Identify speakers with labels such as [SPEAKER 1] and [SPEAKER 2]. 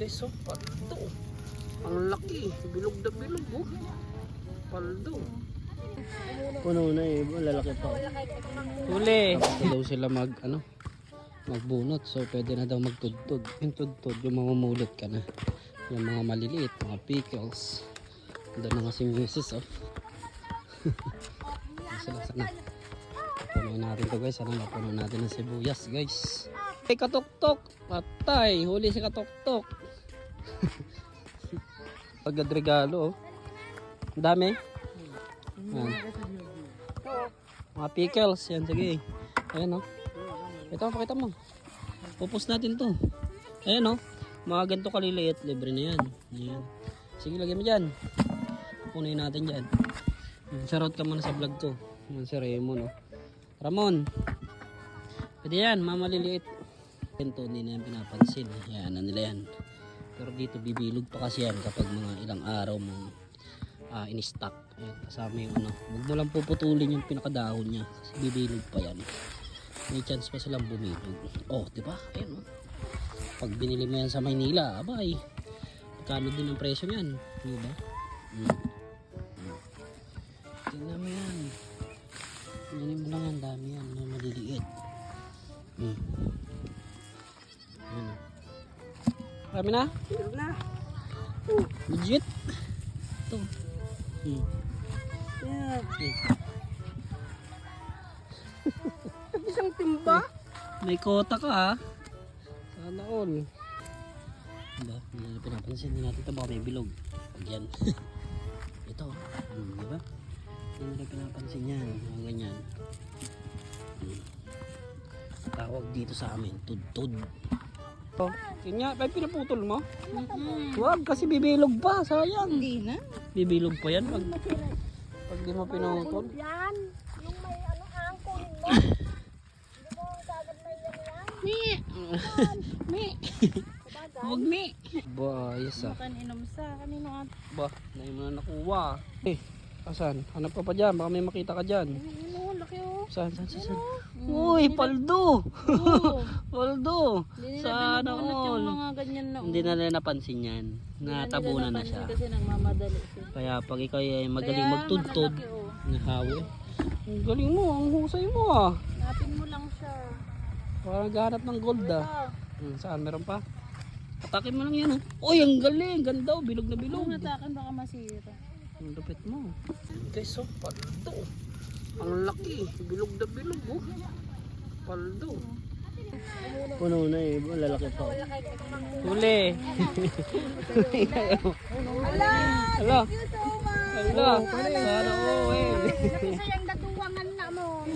[SPEAKER 1] Guys, oh, paldo. Ang laki. Bilog na bilog, oh. Paldo. Puno na eh. Lalaki pa. Huli. Tapos daw sila magbunot. So, pwede na daw magtudtod. Yung tudtod, yung mamumulot ka na. Yung mga maliliit, mga pickles. Doon na nga si Mrs. Oh. Sana. Punuin natin to guys. Sana napuno natin ng sibuyas guys. Ay, katuktok. Patay. Huli si katuktok. Pagdadregalo oh. Ang dami. Yan. Mga pickles. Yan, sige. Ayan oh. Pakita mo. Pupus natin to. Ayan oh. Mga ganito kaliliit. Libre na yan. Ayan. Sige, lagyan mo dyan. Punuin natin dyan. Shoutout ka muna sa vlog ko. Yan si Raymond oh. Ramon. Pwede yan. Mga maliliit. Ito hindi na yan pinapansin. Ayan na nila yan. Pero dito bibilog pa kasi yan kapag mga ilang araw mong in-stock. Ayan, kasama yung huwag mo lang puputulin yung pinakadahon niya kasi bibilog pa yan. May chance pa silang bumilog. Oh, diba? Ayan oh. Pag binili mo yan sa Maynila, abay, magkano din ang presyo yan? Diba? Tingnan mo yan. Tingnan mo lang yan, dami yan. Maliliit. Ayan. Marami na? Meron na. Legit. Ito. Yeah. Isang timba? May kota ka ha. Sana all. Diba? Hindi pinapansin natin ito. Baka may bilog. Pag yan. Ito. Diba? Hindi pinapansin yan. Mga ganyan. Tawag dito sa amin. Tudtud. Oh, yun nga, may pinaputol mo? Huwag, kasi bibilog pa, sayang. Hindi na. Bibilog pa yan pag di mo pinutol.
[SPEAKER 2] Yan, yung may angkuhin mo. Hindi mo kagad may yan.
[SPEAKER 1] Mi. Huwag mi. Ba, yes ah.
[SPEAKER 2] Makan inom sa kanino at.
[SPEAKER 1] Ba, na mo na nakuha. Eh, asan? Hanap ka pa dyan, baka may makita ka dyan.
[SPEAKER 2] Ano, laki oh.
[SPEAKER 1] Saan? Uy, paldo! Paldo! Sana all.
[SPEAKER 2] Mga ganyan na.
[SPEAKER 1] Hindi na nila napansin yan. Natabunan na siya.
[SPEAKER 2] Kasi nagmamadali siya.
[SPEAKER 1] Kaya pag ikaw ay magaling magtudtod, nahawi. Ang galing mo, ang husay mo ah.
[SPEAKER 2] Hanapin mo lang siya.
[SPEAKER 1] Parang gahanap ng gold ah. Saan, meron pa? Atakin mo lang yan oh. Uy, ang galing, ganda oh, bilog na bilog.
[SPEAKER 2] Kung natakan baka masira.
[SPEAKER 1] Ang lupit mo. Guys, oh, paldo. Ang laki, bilog na bilog oh. Paldo. Puno na eh, lalaki pa. Huli. Hala. Hala. Sana oh eh.
[SPEAKER 2] Sayang datuwangan na mo.